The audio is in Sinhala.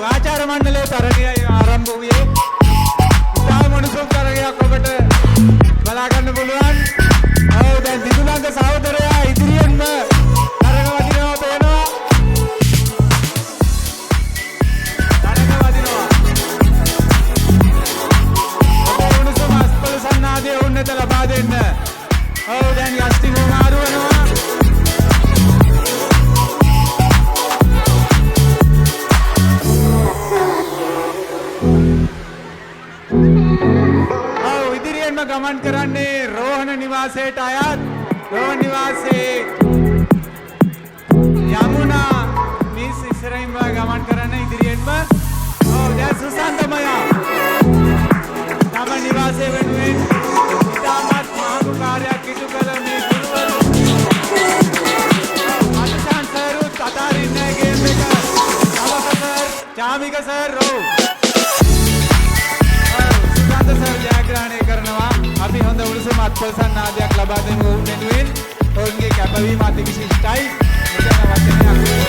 ආචාර මණ්ඩලයේ තරණයයි ආරම්භ වූයේ. ඉතාම උණුසුම් තරගයක් ඔබට බලා ගන්න පුළුවන්. ඔව් දැන් දිදුලංග සහෝදරයා ඉදිරියෙන්ම තරග වදිනවා පේනවා. තරග වදිනවා. ඔබ උණුසුම් අස්පල සන්නාදයේ උන්නත ලබා දෙන්න. ඔව් දැන් යස්ටි මාරු වෙනවා. ගමන් කරන්නේ රෝහණ නිවාසයට අයත් රෝහණ නිවාසයේ යමුනා මිස් ඉස්සරහින්ම ගමන් කරන ඉදිරියෙන්ම දැන් සුසන්තමයා තම නිවාසයේ වෙනුවෙන් ඉතාමත් මහඟු කාර්යයක් ඉටු කළ මේ ගුරුවරු මචාන් සරුත් අතාරින්නේ ගේම් එක නවක sir Chamika sir Susantha sir ජයග්‍රහණය කරනවා. අපි හොඳ උණුසුම් අත්පොල් සන්නාදයක් ලබා දෙමු වෙනුවෙන් ඔවුන්ගේ කැපවීම අති විශිෂ්ටයි. මෙතන වචනයක්